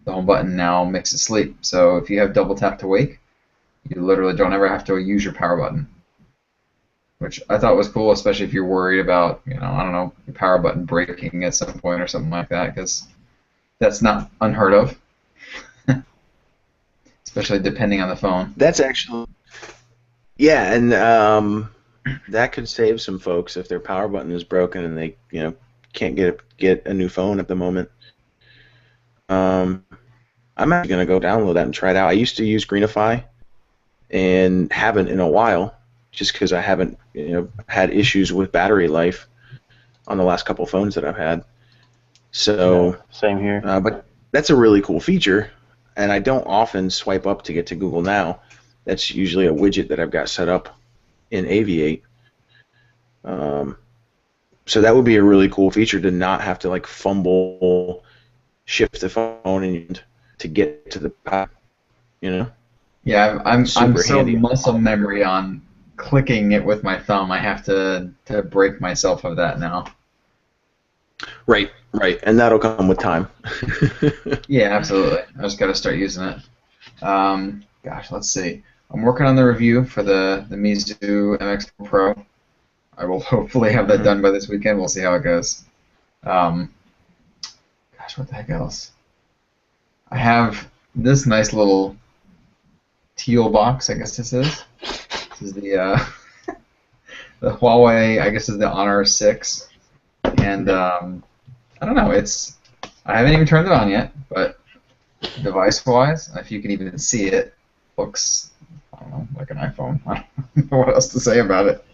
the home button now makes it sleep. So if you have double tap to wake, you literally don't ever have to use your power button, which I thought was cool, especially if you're worried about, I don't know, your power button breaking at some point or something like that, because that's not unheard of, especially depending on the phone. That's actually, yeah, and that could save some folks if their power button is broken and they, can't get a new phone at the moment. I'm actually gonna go download that and try it out. I used to use Greenify, and haven't in a while, just because I haven't, had issues with battery life on the last couple phones that I've had. So same here. But that's a really cool feature, and I don't often swipe up to get to Google Now. That's usually a widget that I've got set up in Aviate. So that would be a really cool feature to not have to like fumble, shift the phone and to get to the pop, you know? Yeah, I'm Super so handy. muscle memory on clicking it with my thumb. I have to break myself of that now. Right, and that'll come with time. Yeah, absolutely. I just got to start using it. Gosh, let's see. I'm working on the review for the Mizu MX4 Pro. I will hopefully have that done by this weekend. We'll see how it goes. Gosh, what the heck else? I have this nice little teal box, I guess this is. This is the the Huawei, I guess is the Honor 6. And I don't know, I haven't even turned it on yet, but device-wise, if you can even see it, looks, I don't know, like an iPhone. I don't know what else to say about it.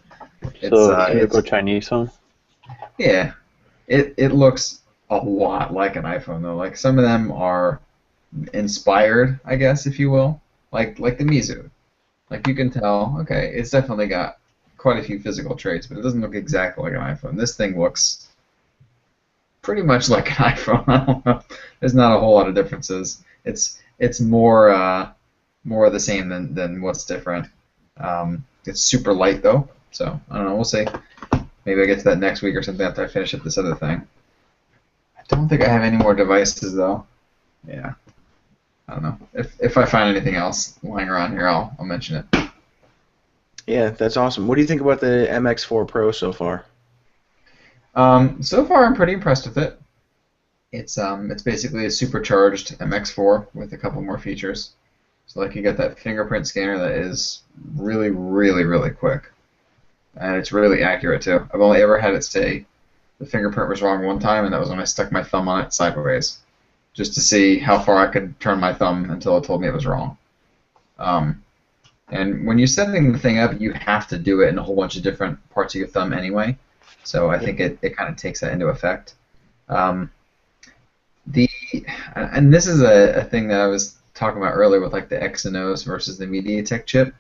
So typical Chinese phone? Yeah. It looks a lot like an iPhone though. Like some of them are inspired, I guess, if you will. Like the Mizu. Like you can tell, okay, it's definitely got quite a few physical traits, but it doesn't look exactly like an iPhone. This thing looks pretty much like an iPhone. I don't know. There's not a whole lot of differences. It's more of the same than what's different. It's super light though, so I don't know. We'll see. Maybe I get to that next week or something after I finish up this other thing. I don't think I have any more devices though. Yeah. I don't know. If I find anything else lying around here, I'll mention it. Yeah, that's awesome. What do you think about the MX4 Pro so far? So far, I'm pretty impressed with it. It's basically a supercharged MX4 with a couple more features. So like you get that fingerprint scanner that is really, really, really quick, and it's really accurate too. I've only ever had it say the fingerprint was wrong one time, and that was when I stuck my thumb on it sideways, just to see how far I could turn my thumb until it told me it was wrong. And when you're setting the thing up, you have to do it in a whole bunch of different parts of your thumb anyway. So I think it kind of takes that into effect. And this is a thing that I was talking about earlier with like the Exynos versus the MediaTek chip.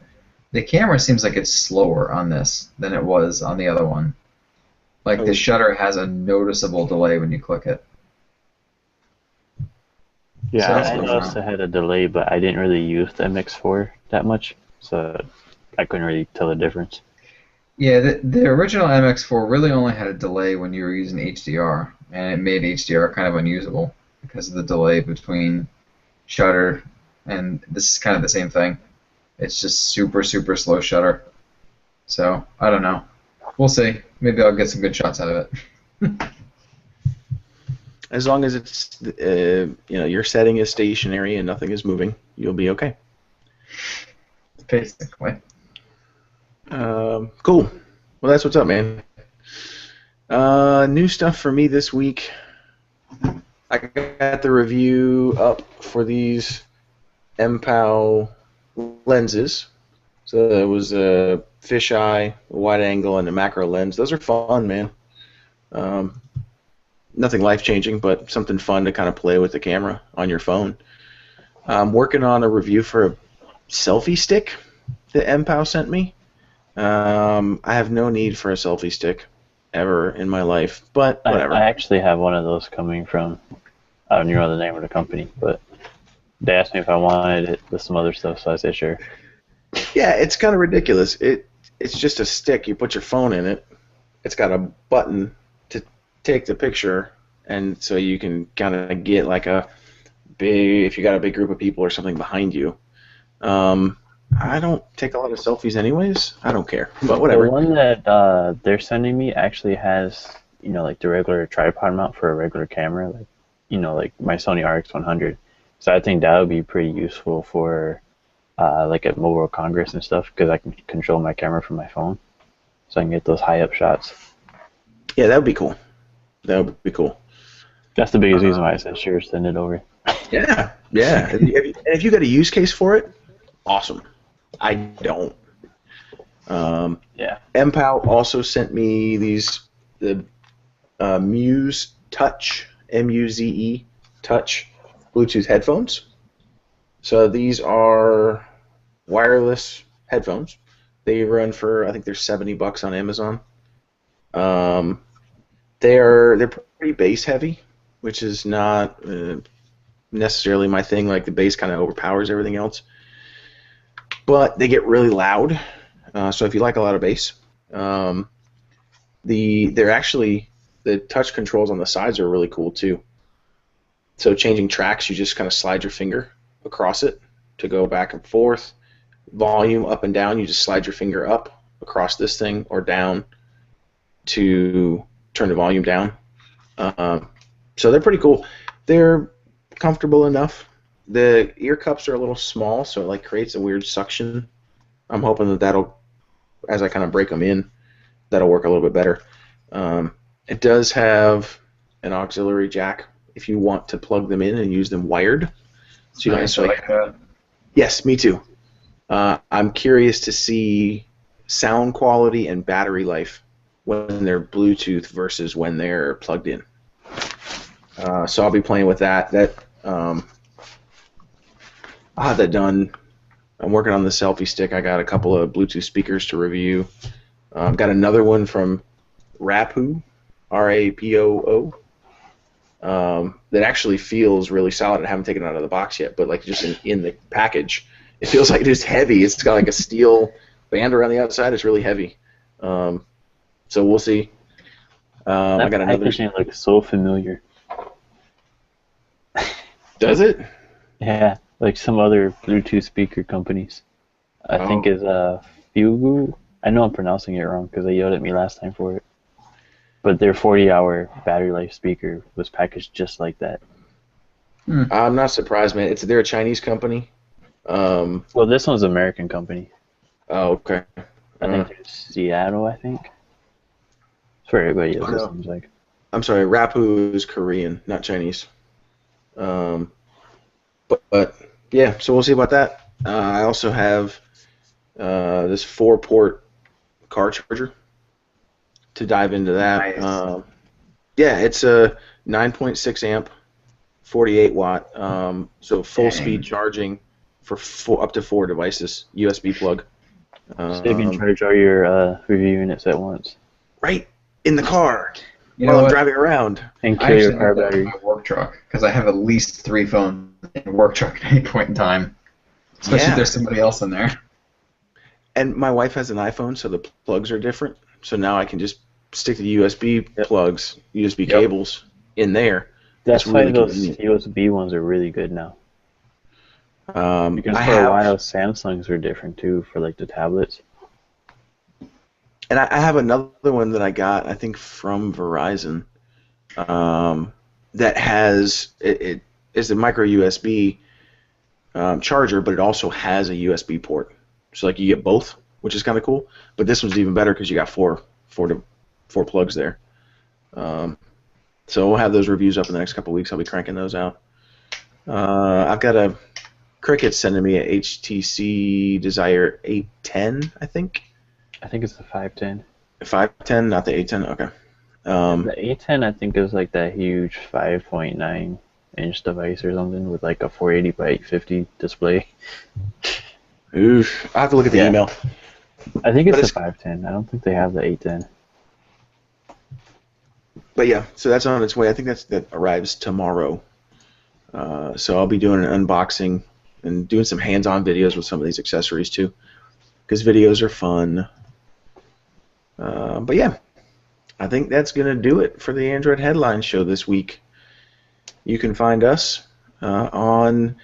The camera seems like it's slower on this than it was on the other one. Like the shutter has a noticeable delay when you click it. Yeah, So I noticed I had a delay, but I didn't really use the MX4 that much, so I couldn't really tell the difference. Yeah, the original MX4 really only had a delay when you were using HDR, and it made HDR kind of unusable because of the delay between shutter, and this is kind of the same thing. It's just super, super slow shutter. So, I don't know. We'll see. Maybe I'll get some good shots out of it. As long as it's your setting is stationary and nothing is moving, you'll be okay. Basically. Cool. Well, that's what's up, man. New stuff for me this week. I got the review up for these MPOW lenses. So it was a fisheye, a wide angle, and a macro lens. Those are fun, man. Nothing life-changing, but something fun to kind of play with the camera on your phone. I'm working on a review for a selfie stick that MPOW sent me. I have no need for a selfie stick ever in my life, but whatever. I actually have one of those coming from, I don't even know the name of the company, but they asked me if I wanted it with some other stuff, so I said sure. Yeah, it's kind of ridiculous. It's just a stick. You put your phone in it. It's got a button to take the picture, and so you can kind of get like a big, if you got a big group of people or something behind you. I don't take a lot of selfies anyways. I don't care, but whatever. The one that they're sending me actually has, like the regular tripod mount for a regular camera, like my Sony RX100. So I think that would be pretty useful for like at Mobile Congress and stuff, because I can control my camera from my phone, so I can get those high-up shots. Yeah, that would be cool. That would be cool. That's the biggest reason why I said sure, send it over. Yeah. If you got a use case for it, awesome. I don't. Yeah. MPOW also sent me the Muse Touch, M-U-Z-E, Touch Bluetooth headphones. So these are wireless headphones. They run for, I think they're $70 on Amazon. They're pretty bass heavy, which is not necessarily my thing. Like the bass kind of overpowers everything else, but they get really loud. So if you like a lot of bass, they're actually, the touch controls on the sides are really cool too. So changing tracks, you just kind of slide your finger across it to go back and forth. Volume up and down, you just slide your finger up across this thing or down to turn the volume down. So they're pretty cool. They're comfortable enough. The ear cups are a little small, so it like creates a weird suction. I'm hoping that that'll, as I kind of break them in, that'll work a little bit better. It does have an auxiliary jack if you want to plug them in and use them wired. So you don't necessarily. Like that. Yes, me too. I'm curious to see sound quality and battery life when they're Bluetooth versus when they're plugged in. So I'll be playing with that. I'll have that done. I'm working on the selfie stick. I got a couple of Bluetooth speakers to review. Got another one from Rapoo, R-A-P-O-O, that actually feels really solid. I haven't taken it out of the box yet, but like just in the package, it feels like it's heavy. It's got like a steel band around the outside. It's really heavy. So we'll see. I got another. Packaging looks so familiar. Does it? Yeah, like some other Bluetooth speaker companies. I think is Fugu. I know I'm pronouncing it wrong because they yelled at me last time for it. But their 40-hour battery life speaker was packaged just like that. I'm not surprised, man. They're a Chinese company. Well, this one's an American company. Oh, okay. I think it's Seattle, I think. It's for everybody else, no. it seems like. I'm sorry, Rapoo is Korean, not Chinese. But yeah, so we'll see about that. I also have this 4-port car charger to dive into that. Nice. Yeah, it's a 9.6 amp, 48 watt, so full speed charging for up to 4 devices, USB plug. So you can charge all your review units at once. Right in the car You know while I'm what? driving around. And I kill your actually car have that in battery. my work truck because I have at least 3 phones in a work truck at any point in time, especially Yeah. if there's somebody else in there. And my wife has an iPhone, so the plugs are different. So now I can just stick the USB plugs, USB cables in there. That's It's why really those convenient. USB ones are really good now. Because I for a while, have, Samsungs were different too for like the tablets. and I have another one that I got, I think, from Verizon, that has it is a micro USB charger, but it also has a USB port. So like you get both, which is kind of cool. But this one's even better because you got four plugs there. So we'll have those reviews up in the next couple of weeks. I'll be cranking those out. I've got a Cricket sending me a HTC Desire 810, I think. I think it's the 510. 510, not the 810. Okay. The 810, I think, is like that huge 5.9-inch device or something with like a 480 by 850 display. Oof. I have to look at the email. I think But it's it's- the 510. I don't think they have the 810. But yeah, so that's on its way. I think that arrives tomorrow. So I'll be doing an unboxing and doing some hands-on videos with some of these accessories too, because videos are fun. But yeah, I think that's gonna do it for the Android Headline Show this week. You can find us on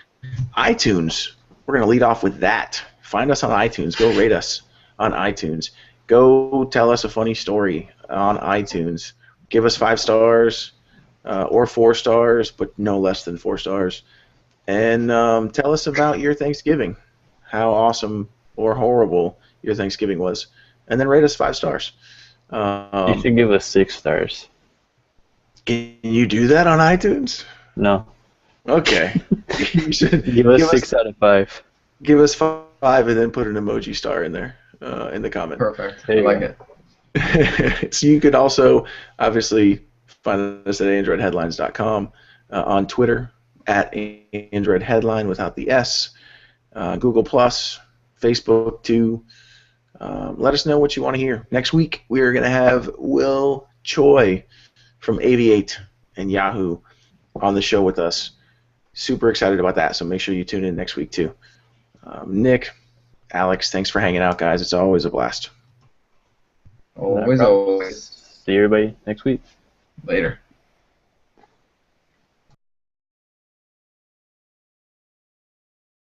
iTunes. We're gonna lead off with that. Find us on iTunes. Go rate us on iTunes. Go tell us a funny story on iTunes. Give us 5 stars or 4 stars, but no less than 4 stars. And tell us about your Thanksgiving, how awesome or horrible your Thanksgiving was. And then rate us 5 stars. You should give us 6 stars. Can you do that on iTunes? No. Okay. You should Give us 6 out of 5. Give us 5 and then put an emoji star in there in the comment. Perfect. There I you like go. it. So you could also obviously find us at AndroidHeadlines.com, on Twitter at Android Headline without the S, Google Plus, Facebook too. Let us know what you want to hear. Next week, we are going to have Will Choi from Aviate and Yahoo on the show with us. Super excited about that, so make sure you tune in next week too. Nick, Alex, thanks for hanging out, guys. It's always a blast. Always. See everybody next week. Later.